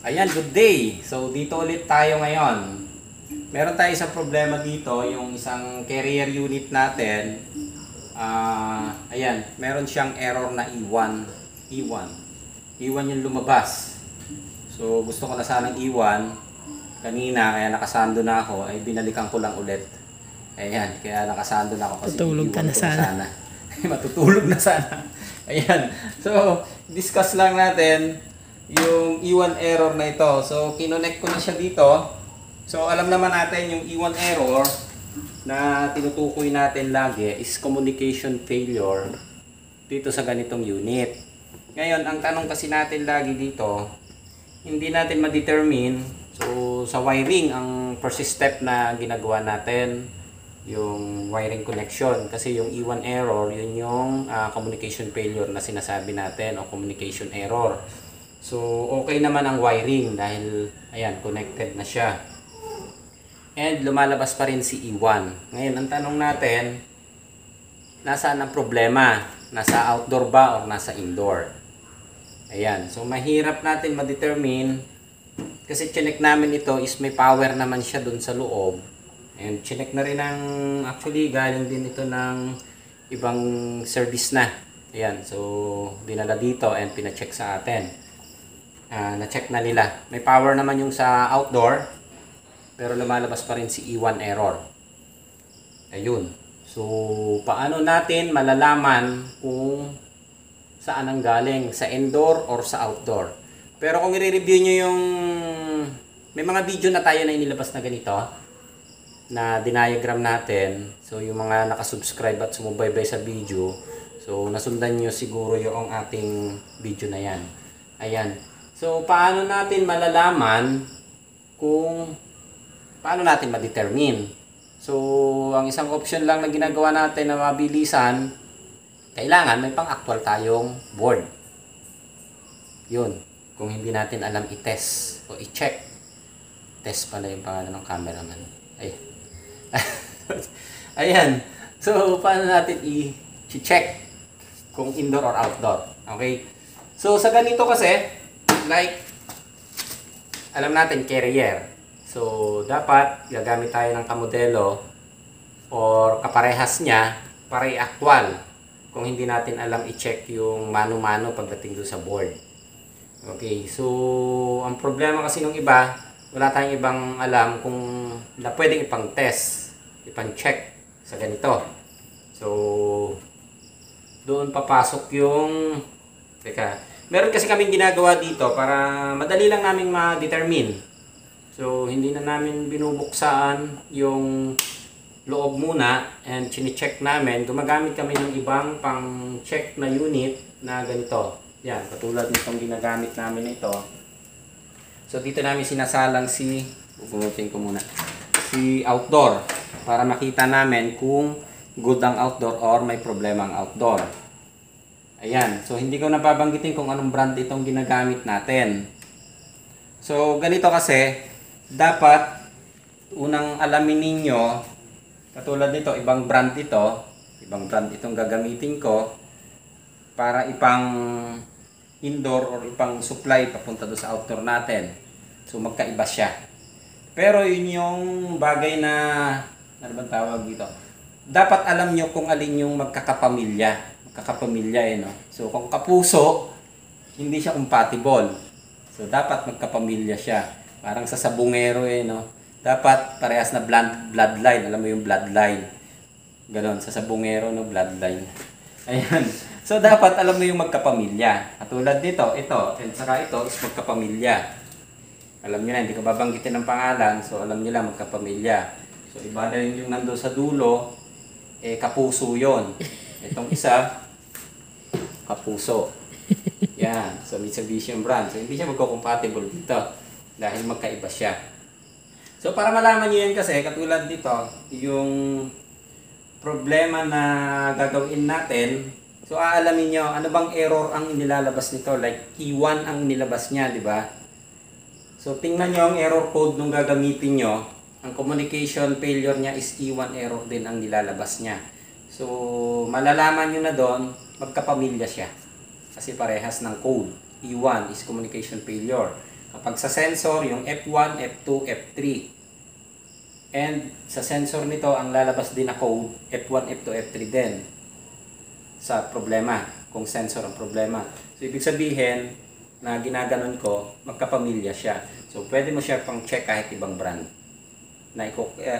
Ayan, good day! So, dito ulit tayo ngayon. Meron tayo isang problema dito, yung isang carrier unit natin. Ayan, meron siyang error na E1. E1. E1 yung lumabas. So, gusto ko na sanang E1. Kanina, kaya nakasando na ako, ay binalikan ko lang ulit. Ayan, kaya nakasando na ako kasi Tutulog ka na sana. Matutulog na sana. Ayan. So, discuss lang natin yung E1 error na ito. So, kinonect ko na siya dito. So, alam naman natin yung E1 error na tinutukoy natin lagi is communication failure dito sa ganitong unit. Ngayon, ang tanong kasi natin lagi dito, hindi natin ma-determine. So, sa wiring, ang first step na ginagawa natin, yung wiring connection. Kasi yung E1 error, yun yung communication failure na sinasabi natin o communication error. So, okay naman ang wiring dahil, ayan, connected na siya. And lumalabas pa rin si E1. Ngayon, ang tanong natin, nasaan ang problema? Nasa outdoor ba o nasa indoor? Ayan, so mahirap natin ma-determine kasi chinek namin ito is may power naman siya dun sa loob. And chinek na rin actually galing din ito ng ibang service na. Ayan, so dinala dito and pina-check sa atin. Na-check na nila. May power naman yung sa outdoor, pero lumalabas pa rin si E1 error. Ayun. So, paano natin malalaman kung saan ang galing? Sa indoor or sa outdoor? Pero kung i-review nyo yung... May mga video na tayo na inilabas na ganito, na diniagram natin. So, yung mga nakasubscribe at sumubaybay sa video, so, nasundan nyo siguro yung ating video na yan. Ayan. So, paano natin malalaman kung paano natin ma-determine? So, ang isang option lang na ginagawa natin na mabilisan, kailangan may pang-actual tayong board. Yun. Kung hindi natin alam i-test o i-check. Test pala yung pangalan ng cameraman. Ay. Ayan. So, paano natin i-check kung indoor or outdoor? Okay? So, sa ganito kasi, like, alam natin, carrier. So, dapat gagamit tayo ng kamodelo or kaparehas niya para i-actual kung hindi natin alam i-check yung mano-mano pagdating doon sa board. Okay, so, ang problema kasi nung iba, wala tayong ibang alam kung na pwedeng ipang-test, ipang-check sa ganito. So, doon papasok yung... Teka, meron kasi kaming ginagawa dito para madali lang naming ma-determine. So, hindi na namin binubuksaan yung loob muna and chine-check namin. Gumagamit kami ng ibang pang-check na unit na ganito. Yan, katulad nitong ginagamit namin ito. So, dito namin sinasalang pupunutin ko muna, si outdoor para makita namin kung good ang outdoor or may problema ang outdoor. Ayan, so hindi ko napabanggitin kung anong brand itong ginagamit natin. So, ganito kasi, dapat unang alamin ninyo, katulad nito, ibang brand itong gagamitin ko para ipang indoor or ipang supply papunta doon sa outdoor natin. So, magkaiba siya. Pero yun yung bagay na, ano ba tawag dito? Dapat alam nyo kung alin yung magkakapamilya no. So, kung kapuso, hindi siya compatible. So, dapat magkapamilya siya. Parang sa sabungero no. Dapat parehas na bloodline. Alam mo yung bloodline. Ganon, sa sabungero, no, bloodline. Ayan. So, dapat alam mo yung magkapamilya. Katulad nito, ito, and saka ito is magkapamilya. Alam nyo na, hindi ko babanggitin ng pangalan. So, alam nyo lang, magkapamilya. So, iba na yung nandun sa dulo, kapuso yon. Itong isa, kapuso. Yan. So, Mitsubishi yung brand. So, hindi siya magko-compatible dito. Dahil magkaiba siya. So, para malaman nyo yan kasi, katulad dito, yung problema na gagawin natin, so, aalamin nyo, ano bang error ang inilalabas nito? Like, E1 ang nilabas niya, di ba? So, tingnan nyo ang error code nung gagamitin nyo. Ang communication failure niya is E1 error din ang nilalabas niya. So, malalaman nyo na doon, magkapamilya siya. Kasi parehas ng code. E1 is communication failure. Kapag sa sensor, yung F1, F2, F3. And sa sensor nito, ang lalabas din na code, F1, F2, F3 din. Sa problema, kung sensor ang problema. So, ibig sabihin, na ginaganon ko, magkapamilya siya. So, pwede mo siya pang check kahit ibang brand. Na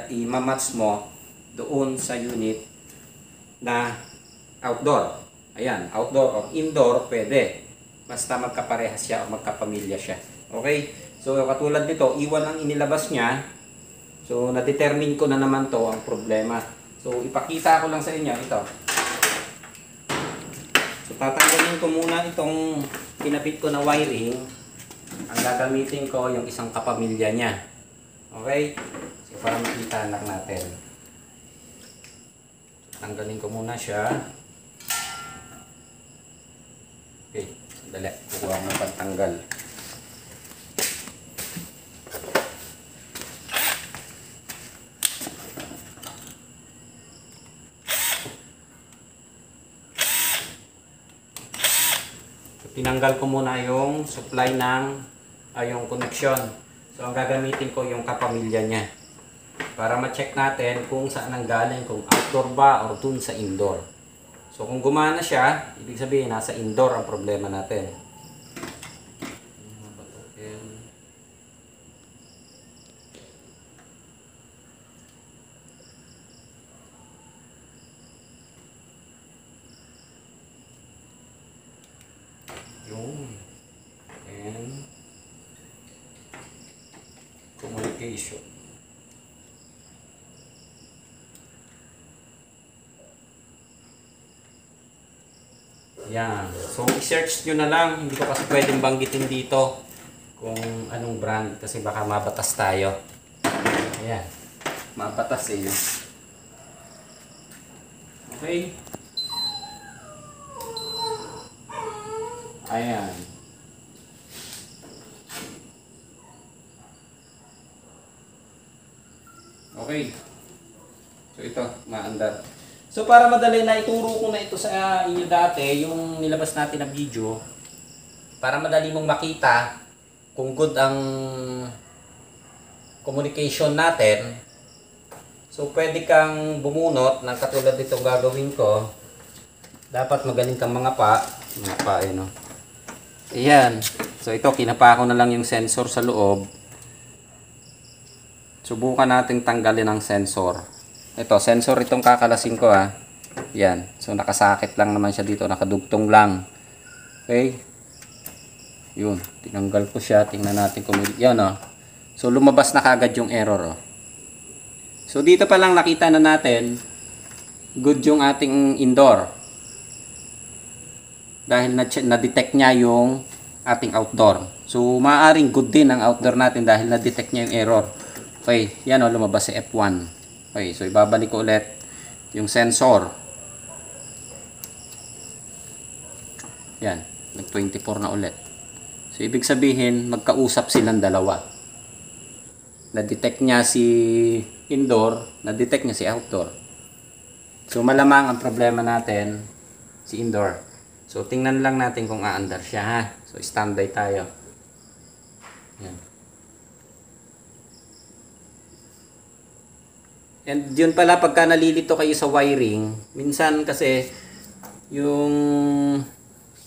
i-match mo doon sa unit na outdoor. Ayan, outdoor or indoor, pwede. Basta magkaparehas siya o magkapamilya siya. Okay? So, katulad nito, iwan ang inilabas niya. So, na-determine ko na naman to ang problema. So, ipakita ko lang sa inyo ito. So, tatanggalin ko muna itong pinapit ko na wiring. Ang gagamitin ko yung isang kapamilya niya. Okay? So, para makita lang natin. Tanggalin ko muna siya. Okay, sandali. Kukuha ko ng pagtanggal. Tinanggal ko muna yung supply ng yung connection. So, ang gagamitin ko yung kapamilya niya. Para ma-check natin kung saan ang galing, kung outdoor ba or dun sa indoor. So, kung gumana siya, ibig sabihin nasa indoor ang problema natin. Yung and communication. Yan. So, i-search nyo na lang. Hindi ko kasi pwedeng banggitin dito kung anong brand kasi baka mabatas tayo. Ayan. Mabatas eh. Okay. Ayan. Okay. So, ito. Maandar. So, para madali na ituro ko na ito sa inyo dati, yung nilabas natin na video, para madali mong makita kung good ang communication natin. So, pwede kang bumunot ng katulad itong gagawin ko. Dapat magaling kang mga pa. Mga pa, no? Ayan. So, ito, kinapa ko na lang yung sensor sa loob. Subukan natin tanggalin ang sensor. Ito, sensor itong kakalasin ko ha. Yan. So, nakasakit lang naman siya dito. Nakadugtong lang. Okay. Yun. Tinanggal ko siya. Tingnan natin kung yan o. So, lumabas na kagad yung error o. So, dito pa lang nakita na natin good yung ating indoor. Dahil na-detect niya yung ating outdoor. So, maaaring good din ang outdoor natin dahil na-detect niya yung error. Okay. Yan o. Lumabas si F1. Okay, so ibabalik ko ulit yung sensor. Yan, nag-24 na ulit. So, ibig sabihin, magkausap silang dalawa. Na-detect niya si indoor, na-detect niya si outdoor. So, malamang ang problema natin, si indoor. So, tingnan lang natin kung aandar siya, ha? So, standby tayo. Yan. And yun pala, pagka nalilito kayo sa wiring, minsan kasi yung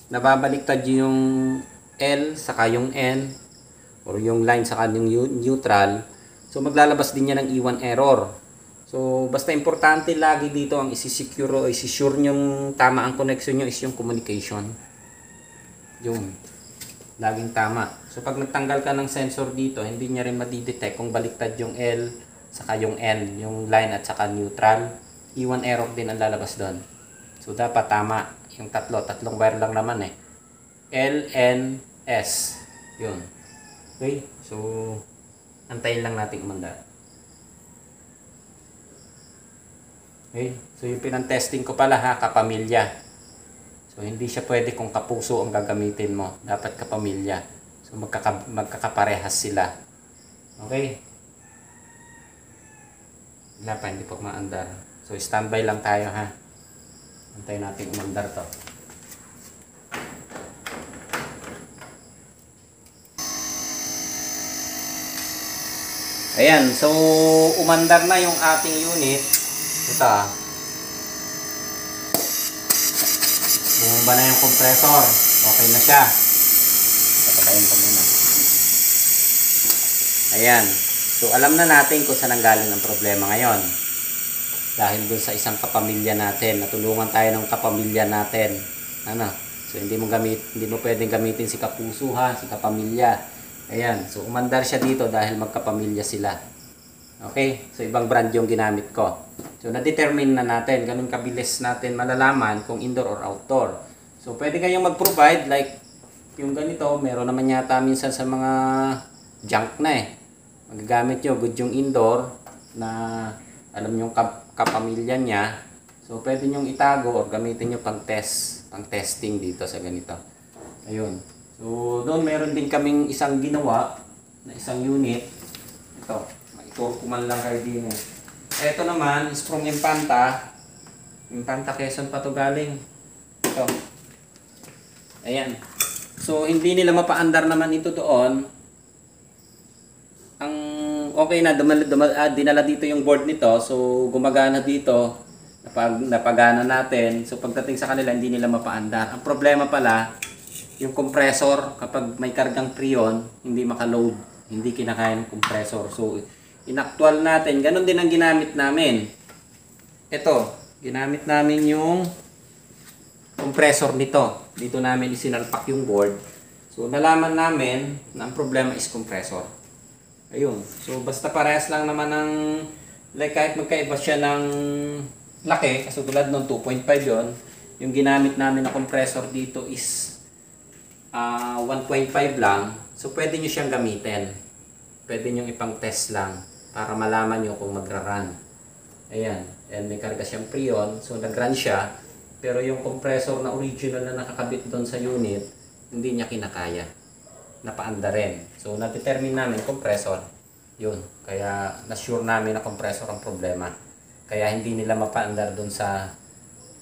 nababaliktad yung L saka yung N or yung line saka yung neutral, so maglalabas din yan ng iwan error. So basta importante lagi dito ang isi-secure o isi-sure nyong tama ang connection nyo is yung communication. Yun, laging tama. So pag nagtanggal ka ng sensor dito, hindi niya rin madidetect kung baliktad yung L saka yung N, yung line at saka neutral, iwan error din ang lalabas doon. So, dapat tama. Yung tatlong wire lang naman eh. L, N, S. Yun. Okay? So, antayin lang natin umandar. Okay? So, yung pinang-testing ko pala ha, kapamilya. So, hindi siya pwede kung kapuso ang gagamitin mo. Dapat kapamilya. So, magkakaparehas sila. Okay? Wala pa, hindi pa maandar. So, standby lang tayo ha. Antayin natin umandar to. Ayan, so umandar na yung ating unit. Ito ah. Bumaba na yung compressor. Okay na siya. Papatayin ko muna. Ayan. So alam na natin kung saan ang galing ang problema ngayon. Dahil dun sa isang kapamilya natin. Natulungan tayo ng kapamilya natin. Ano? So hindi mo pwedeng gamitin si kapuso ha, si kapamilya. Ayan. So umandar siya dito dahil magkapamilya sila. Okay? So ibang brand yung ginamit ko. So na-determine na natin, ganun kabilis natin malalaman kung indoor or outdoor. So pwede kayong mag-provide like yung ganito, meron naman yata minsan sa mga junk na eh. Magagamit nyo, good yung indoor na alam nyo kapamilya niya. So pwede nyo itago or gamitin nyo pang testing dito sa ganito. Ayun. So doon meron din kaming isang ginawa na isang unit. Ito, maituro ko man lang kayo din eh. Ito naman is from Impanta. Impanta Quezon pa to galing. Ito. Ayan. So hindi nila mapaandar naman ito doon. Ang okay na dinala dito yung board nito. So gumagana dito. Napagana natin. So pagdating sa kanila hindi nila mapaandar. Ang problema pala yung compressor kapag may kargang preon hindi makaload. Hindi kinakaya ng compressor. So inaktual natin. Ganon din ang ginamit namin. Ito, ginamit namin yung compressor nito. Dito namin isinalpak yung board. So nalaman namin na ang problema is compressor. Ayun. So basta parehas lang naman ng like kahit magkaiba siya ng laki, kasi tulad ng 2.5 yon, yung ginamit namin na compressor dito is 1.5 lang. So pwede nyo siyang gamitin. Pwede nyo ipang test lang para malaman nyo kung magra-run. Ayan. And may karga siyang preon. So nag-run siya. Pero yung compressor na original na nakakabit doon sa unit, hindi niya kinakaya. Napaanda rin. So na-determine namin compressor. Yun. Kaya na-sure namin na compressor ang problema. Kaya hindi nila mapaandar doon sa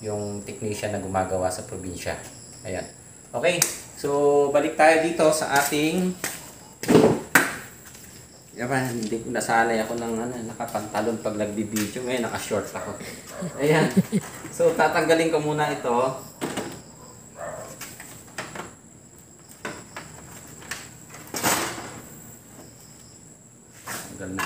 yung technician na gumagawa sa probinsya. Ayan. Okay. So balik tayo dito sa ating hindi ko nasanay ako ng nakapantalon pag nagbibideo. Ngayon naka-short ako. Ayan. So tatanggalin ko muna ito. Tanggal na.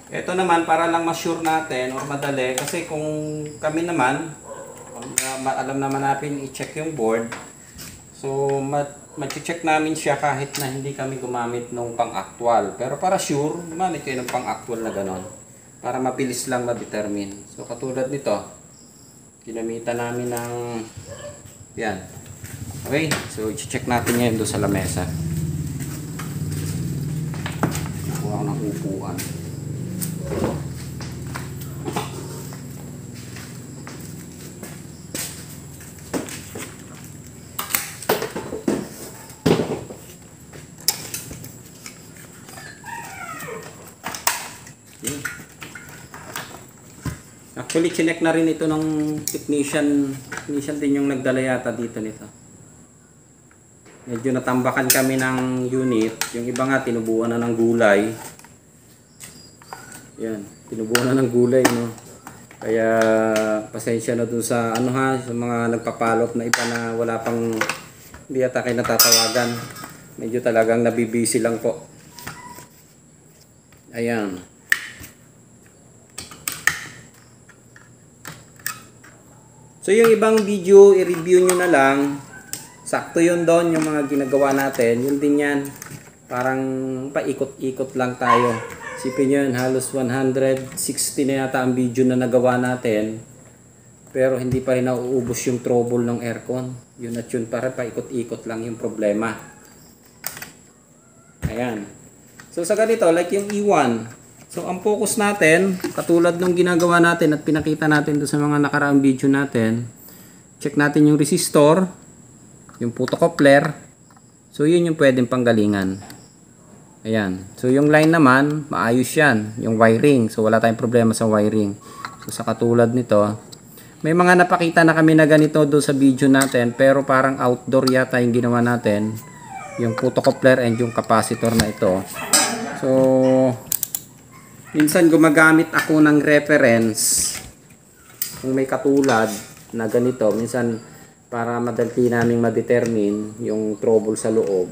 Ito naman para lang ma-sure natin or madali kasi kung kami naman alam naman natin i-check yung board. So ma-check namin siya kahit na hindi kami gumamit ng pang-actual. Pero para sure, gumamit kayo ng pang-actual na ganon. Para mabilis lang ma-determine. So katulad nito, ginamitan namin ng yan. Okay, so i-check natin yan doon sa lamesa. Kuha ko ng upuan. Actually, chinek na rin ito ng technician din yung nagdala yata dito nito. Medyo natambakan kami ng unit. Yung iba nga, tinubuan na ng gulay. Yan, tinubuan na ng gulay, no? Kaya, pasensya na dun sa, sa mga nagpapalot na iba na wala pang, hindi yata kayo natatawagan. Medyo talagang nabibisi lang po. Ayan. So yung ibang video, i-review nyo na lang. Sakto yun doon, yung mga ginagawa natin. Yun din yan. Parang paikot-ikot lang tayo. Sipin nyo yun, halos 160 na yata ang video na nagawa natin. Pero hindi pa rin nauubos yung trouble ng aircon. Yun at yun, para paikot-ikot lang yung problema. Ayan. So sa ganito, like yung E1. So ang focus natin, katulad nung ginagawa natin at pinakita natin doon sa mga nakaraang video natin, check natin yung resistor, yung photocoupler. So yun yung pwedeng panggalingan. Ayan. So yung line naman, maayos yan. Yung wiring. So wala tayong problema sa wiring. So sa katulad nito, may mga napakita na kami na ganito doon sa video natin, pero parang outdoor yata yung ginawa natin. Yung photocoupler and yung capacitor na ito. So minsan gumagamit ako ng reference kung may katulad na ganito. Minsan para madali naming ma-determine yung trouble sa loob,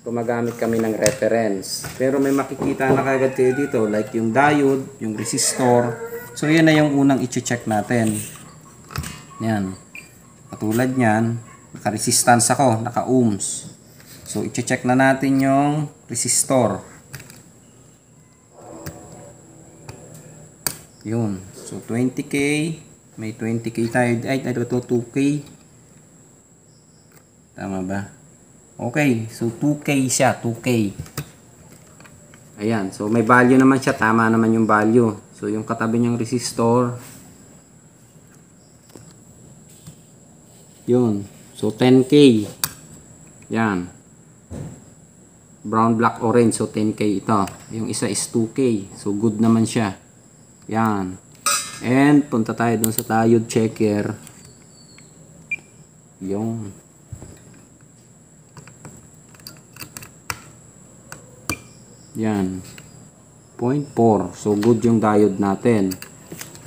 gumagamit kami ng reference. Pero may makikita na kagad kayo dito, like yung diode, yung resistor. So yan na yung unang i-check natin. Yan. Katulad nyan, naka-resistance ako, naka-ohms. So i-check na natin yung resistor. Yun. So 20K, may 20K tayo. Ay, ito 2K. Tama ba? Okay, so 2K siya, 2K. Ayan, so may value naman siya, tama naman yung value. So yung katabi niyang resistor, yun, so 10K. Yan. Brown, black, orange, so 10K ito. Yung isa is 2K, so good naman siya. Yan. And punta tayo dun sa diode checker. Yung yan, 0.4. So good yung diode natin.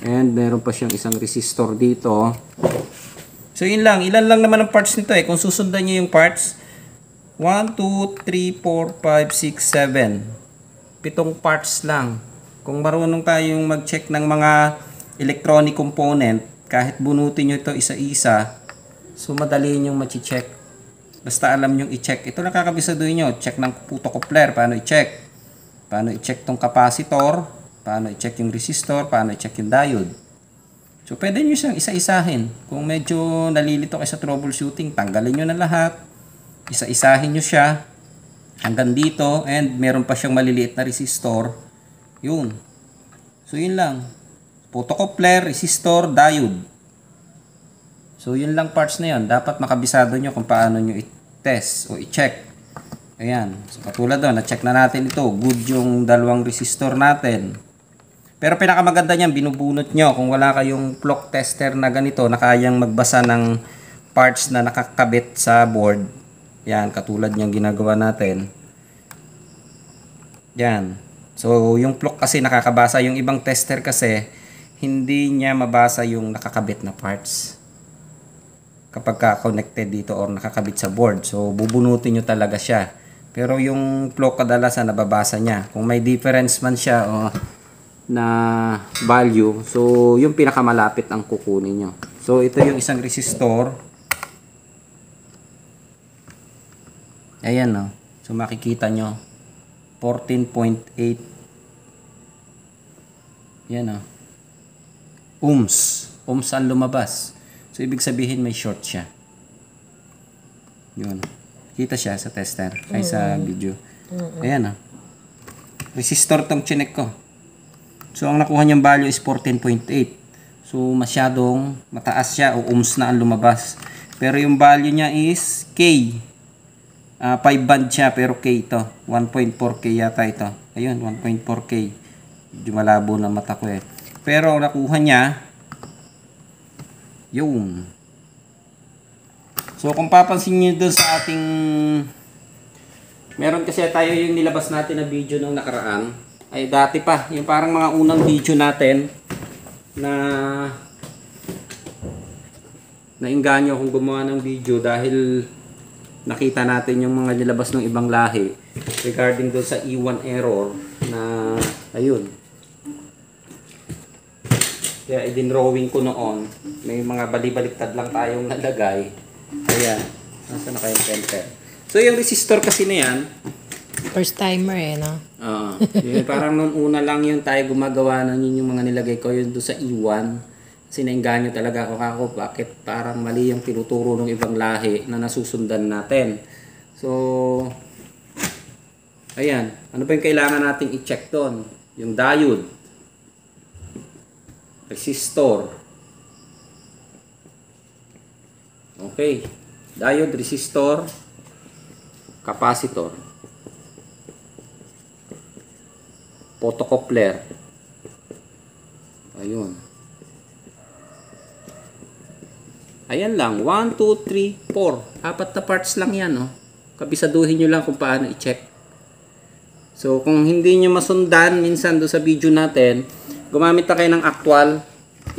And meron pa siyang isang resistor dito. So yun lang, ilan lang naman ang parts nito kung susundan niyo yung parts. 1, 2, 3, 4, 5, 6, 7. 7 parts lang. Kung marunong tayong mag-check ng mga electronic component, kahit bunutin nyo ito isa-isa, so madali nyo ma-check. Basta alam nyo i-check. Ito nakakabisaduhin nyo. Check ng photocoupler, paano i-check. Paano i-check tong capacitor, paano i-check yung resistor, paano i-check yung diode. So pwede nyo siyang isa-isahin. Kung medyo nalilito kayo sa troubleshooting, tanggalin nyo na lahat. Isa-isahin nyo siya hanggang dito, and meron pa siyang maliliit na resistor. Yun. So yun lang. Photocoupler, resistor, diode. So yun lang parts na yun. Dapat makabisado nyo kung paano nyo i-test o i-check. Ayan. So katulad doon, na-check na natin ito. Good yung dalawang resistor natin. Pero pinakamaganda niyan, binubunot nyo. Kung wala kayong clock tester na ganito, na kayang magbasa ng parts na nakakabit sa board. Yan, katulad niyang ginagawa natin. Yan. So yung clock kasi nakakabasa. Yung ibang tester kasi, hindi niya mabasa yung nakakabit na parts kapag ka-connected dito or nakakabit sa board. So bubunutin nyo talaga siya. Pero yung clock kadalasan nababasa niya. Kung may difference man siya o na value, so yung pinakamalapit ang kukunin nyo. So ito yung isang resistor. Ayan, no. So makikita nyo 14.8. Yan, no. Ohms ang lumabas. So ibig sabihin may short siya. Yun. Kita siya sa tester ay sa video. Ayan, ah. Resistor tong chinek ko. So ang nakuha niyang value is 14.8. So masyadong mataas siya o ohms na ang lumabas. Pero yung value niya is K. 5 band siya pero K ito. 1.4K yata ito. Ayun, 1.4K. Medyo malabo na mata ko eh. Pero ang nakuha niya, yun. So kung papansin niyo doon sa ating, meron kasi tayo yung nilabas natin na video nung nakaraan. Ay dati pa, yung parang mga unang video natin na nainganyo akong gumawa ng video dahil nakita natin yung mga nilabas ng ibang lahi regarding doon sa E1 error na ayun. Kaya i-drawing ko noon, may mga balibaliktad lang tayong nalagay. Ayan, nasa na kayong center. So yung resistor kasi na yan, first timer eh, no? parang nung una lang yung tayo gumagawa ng yun yung mga nilagay ko yun doon sa E1. Kasi nainganyo talaga ako bakit parang mali yung tinuturo ng ibang lahi na nasusundan natin. So, ayan, ano pa yung kailangan nating i-check doon? Yung diode, resistor, Okay. Diode, resistor, capacitor, photocoupler. Ayun. Ayan lang. 1, 2, 3, 4. Apat na parts lang yan. Oh. Kabisaduhin nyo lang kung paano i-check. So, kung hindi nyo masundan minsan do sa video natin, gumamit na kayo ng actual.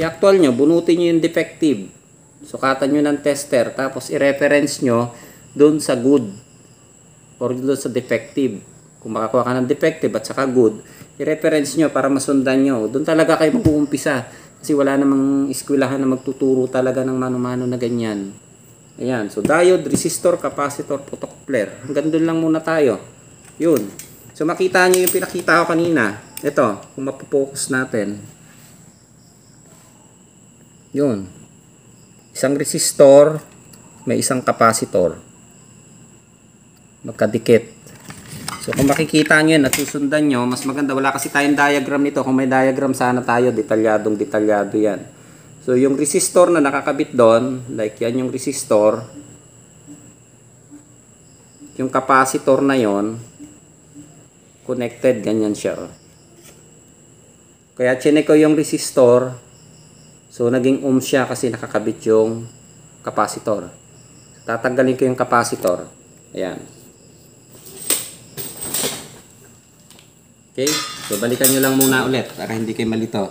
I-actual nyo, bunutin nyo yung defective. Sukatan nyo ng tester. Tapos, i-reference nyo doon sa good. Or doon sa defective. Kung makakuha ka ng defective at saka good, i-reference nyo para masundan nyo. Doon talaga kayo mag-uumpisa. Kasi wala namang eskwelahan na magtuturo talaga ng mano-mano na ganyan. Ayan. So, diode, resistor, capacitor, photocoupler. Hanggang doon lang muna tayo. Yun. So, makita nyo yung pinakita ko kanina. Ito, kung mapopokus natin. Yun. Isang resistor, may isang capacitor. Magkadikit. So, kung makikita nyo yan at susundan nyo, mas maganda. Wala kasi tayong diagram nito. Kung may diagram, sana tayo. Detalyado yan. So, yung resistor na nakakabit doon, like yan yung resistor. Yung capacitor na yon connected, ganyan siya. Kaya, chinek ko yung resistor. So, naging ohm siya kasi nakakabit yung capacitor. Tatanggalin ko yung capacitor. Ayan. Okay? So, balikan nyo lang muna ulit para hindi kayo malito.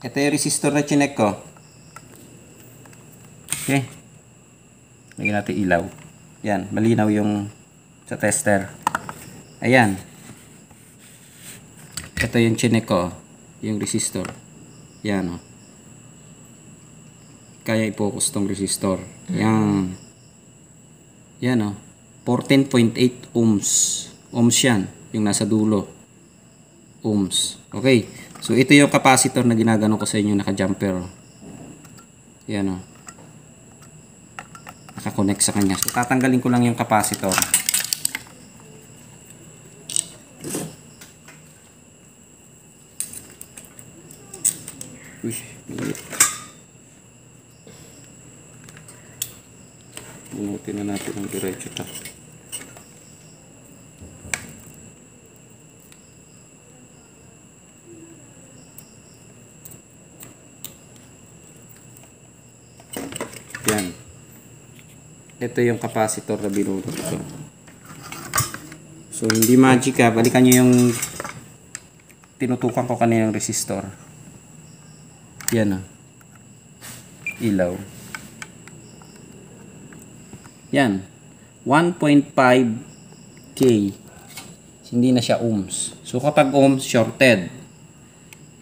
Ito yung resistor na chinek ko. Okay? Lagyan natin ilaw. Yan. Malinaw yung sa tester. Ayan. Ito yung chinek ko. Yung resistor. Yan, o. Kaya i-focus tong resistor. Yan. Yan, o. 14.8 ohms. Ohms yan. Yung nasa dulo. Ohms. Okay. So, ito yung capacitor na ginagano ko sa inyo. Naka-jumper. Yan, o. Naka-connect sa kanya. So, tatanggalin ko lang yung capacitor. Uy, malit. Bunutin na natin ang diretso ta. Yan. Ito yung capacitor na binunot ko. So, hindi magic ha. Balikan nyo yung tinutukan ko kanina yung resistor. Yan o. Ilaw. Yan. 1.5K. Hindi na siya ohms. So, kapag ohms, shorted.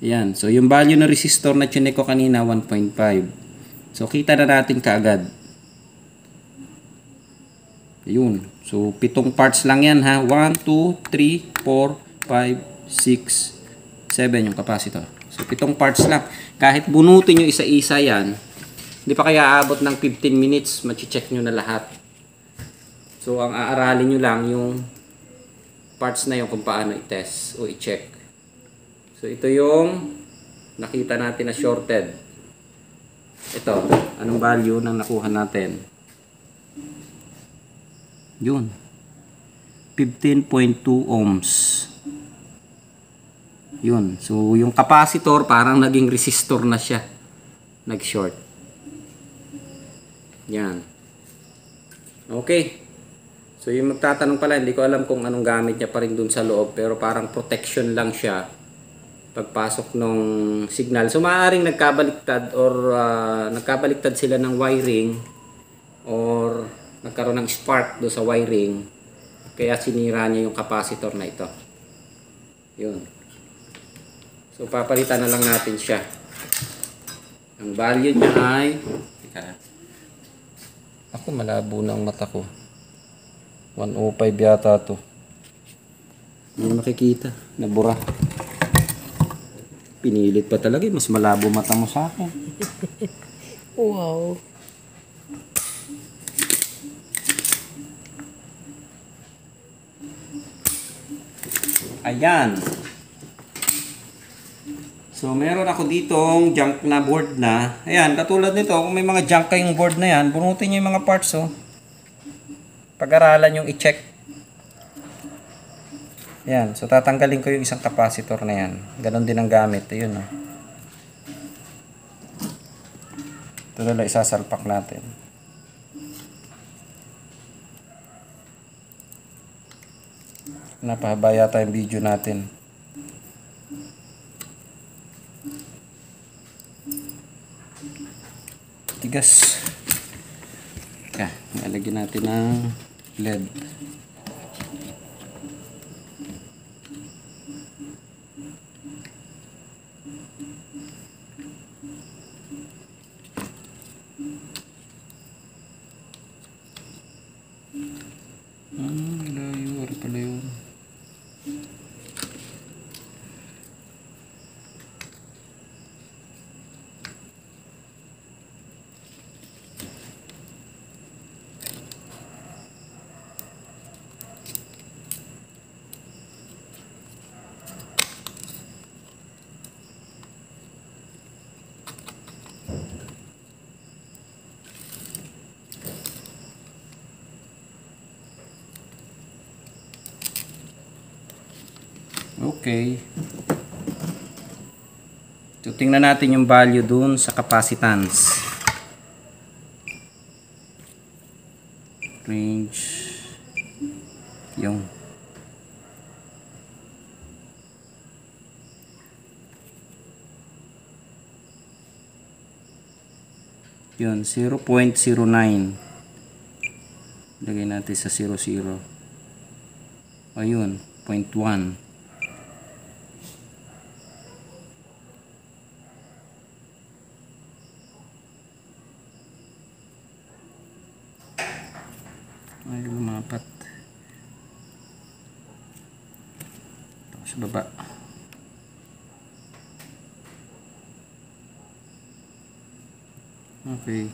Yan. So, yung value ng resistor na chinek ko kanina, 1.5. So, kita na natin kaagad. Ayun. So, 7 parts lang yan ha. 1, 2, 3, 4, 5, 6, 7 yung capacitor. So, 7 parts lang. Kahit bunutin nyo isa-isa yan, hindi pa kaya aabot ng 15 minutes, machi-check nyo na lahat. So, ang aaralin nyo lang yung parts na yung kung paano i-test o i-check. So, ito yung nakita natin na shorted. Ito, anong value nang nakuha natin? Yun. 15.2 ohms. Yun. So, yung capacitor parang naging resistor na siya. Nag-short. Yan. Okay. So, yung magtatanong pala, hindi ko alam kung anong gamit niya pa rin dun sa loob. Pero parang protection lang siya pagpasok ng signal. So, maaaring nagkabaliktad or nagkabaliktad sila ng wiring or nagkaroon ng spark do sa wiring. Kaya sinira niya yung capacitor na ito. Yun. So, papalitan na lang natin siya. Ang value niya ay... Ako, malabo na ang mata ko. 105 yata to. Hindi makikita. Nabura. Pinilit pa talaga. Mas malabo mata mo sa akin. Wow. Ayan. So, meron ako ditong junk na board na. Ayan, katulad nito, kung may mga junk kayong board na yan, bunutin nyo yung mga parts, oh. Pag-aralan yung i-check. Ayan, so tatanggalin ko yung isang capacitor na yan. Ganon din ang gamit. Ayun, oh. Ito na lang isasalpak natin. Napahaba yata yung video natin. Tigas. Kaya, nalagyan natin ng LED. Layo. Ano pala yun? Okay. So, tingnan natin yung value dun sa capacitance. Range. Yung. Yun, 0.09. Lagay natin sa 00. Ayun, 0.1. Ay, lumapat. Ito sa baba. Okay.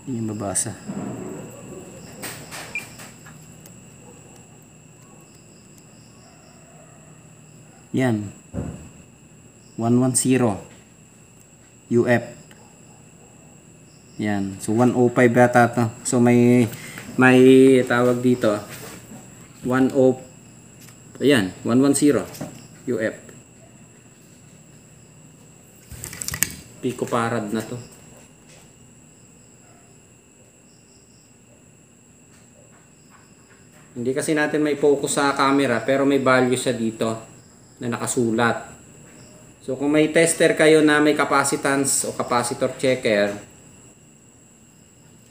Hindi yung babasa. Yan. 110 UF. Yan. So 105 yata to. So may tawag dito 10, ayan, 110 UF. Picofarad na to. Hindi kasi natin may focus sa camera, pero may value siya dito na nakasulat. So kung may tester kayo na may capacitance o capacitor checker,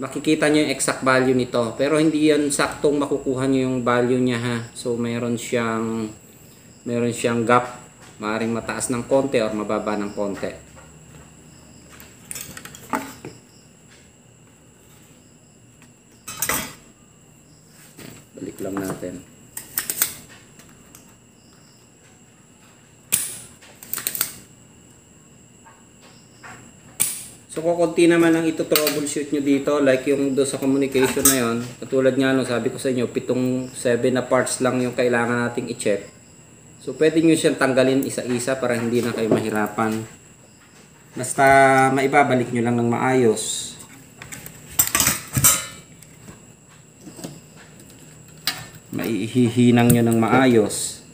makikita nyo yung exact value nito, pero hindi yan saktong makukuha nyo yung value niya, ha. So meron siyang gap, maaaring mataas ng konti or mababa ng konti. Balik lang natin. So kukunti naman ang ito troubleshoot nyo dito, like yung do sa communication na yon. Katulad nga no, sabi ko sa inyo, 7 na parts lang yung kailangan nating i-check. So pwede nyo siyang tanggalin isa-isa para hindi na kayo mahirapan. Basta maibabalik nyo lang ng maayos. Maihihinang nyo ng maayos.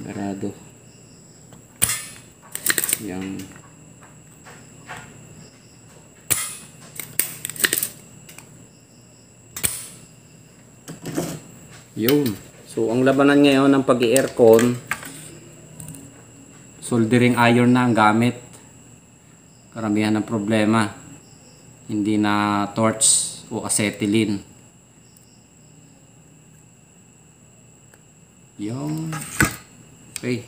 Barado. Yang yun. So ang labanan ngayon ng pag-i-aircon, soldering iron na ang gamit. Karamihan ng problema, hindi na torch o acetylene. Yung okay.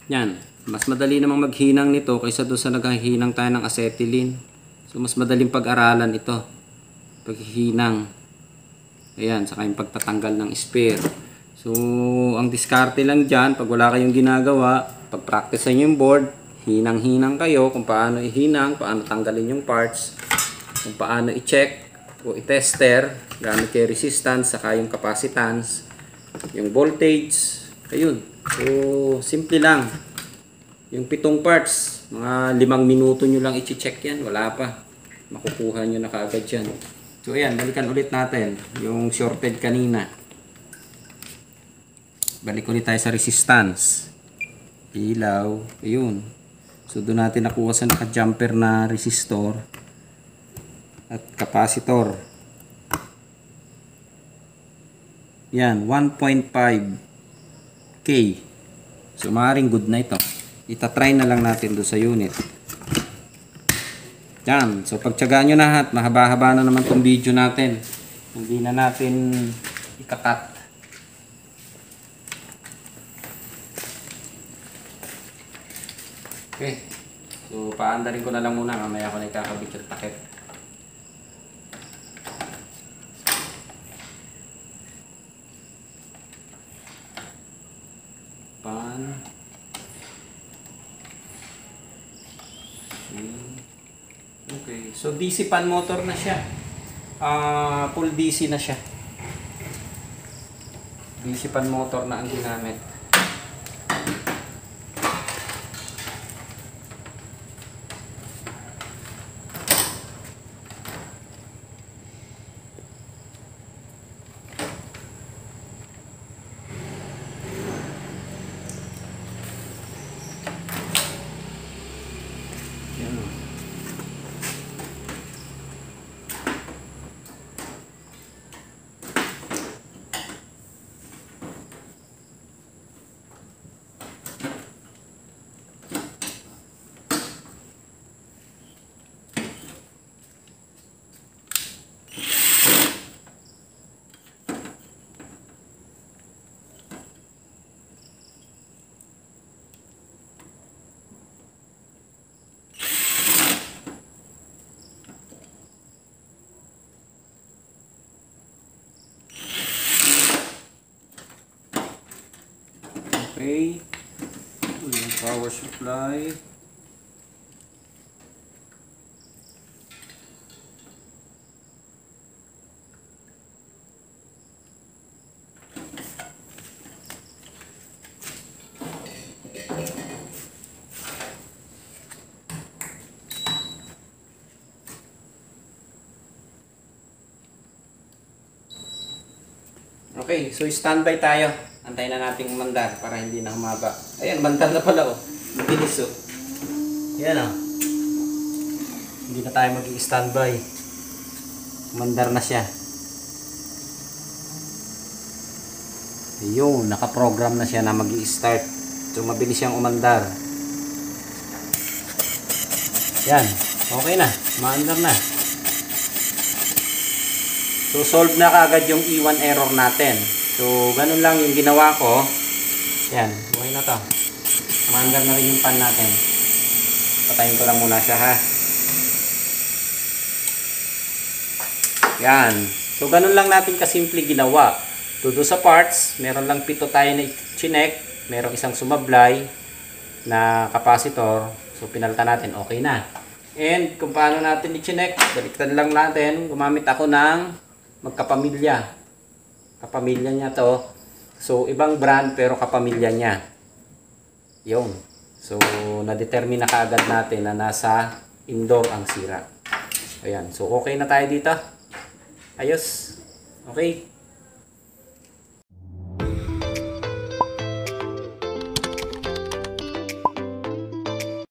Yan, mas madali namang maghinang nito kaysa doon sa naghahinang tayo ng acetylene. So mas madaling pag-aralan ito, paghihinang. Ayan, saka yung pagtatanggal ng spare. So ang diskarte lang dyan, pag wala kayong ginagawa, pag-practice nyo yung board, hinang-hinang kayo kung paano ihinang, paano tanggalin yung parts, kung paano i-check o i-tester gamit yung resistance saka yung capacitance, yung voltage. Ayun. So, simple lang. Yung 7 parts, mga 5 minuto nyo lang i-check yan. Wala pa. Makukuha nyo na kaagad yan. So, ayan. Balikan ulit natin yung shorted kanina. Balik ulit tayo sa resistance. Ilaw. Ayun. So, doon natin nakuha sa naka-jumper na resistor at capacitor. Yan. 1.5 K. So, maaaring good na ito. Itatry na lang natin doon sa unit. Yan. So, pagtyagaan nyo na at mahaba-haba na naman itong video natin. Hindi na natin ikakat. Okay. So, paandarin ko na lang muna. Mamaya ako na ikakabit yung takip. Okay. So, DC fan motor na siya. Full DC na siya. DC fan motor na ang ginamit. Okay. Yung power supply. Okay, so standby tayo. Antayin na nating umandar para hindi na humaba. Ayan, umandar na pala oh. Mabilis oh. Ayan oh. Hindi na tayo mag-i-standby. Umandar na siya. Ayun, nakaprogram na siya na mag-i-start. So, mabilis siyang umandar. Yan, okay na. Maandar na. So, solve na kaagad yung E1 error natin. So, ganun lang yung ginawa ko. Yan, okay na to. Maandar na rin yung pan natin. Patayin ko lang muna siya ha. Yan. So, ganun lang natin kasimple ginawa. Todo sa parts, meron lang 7 tayo na chinek. Merong isang sumablay na capacitor. So, pinalitan natin. Okay na. And, kung paano natin i-chinek, baliktad lang natin. Gumamit ako ng magkapamilya. Kapamilya niya to. So, ibang brand pero kapamilya niya. Yun. So, na-determine na kaagad natin na nasa indoor ang sira. Ayan. So, okay na tayo dito. Ayos. Okay.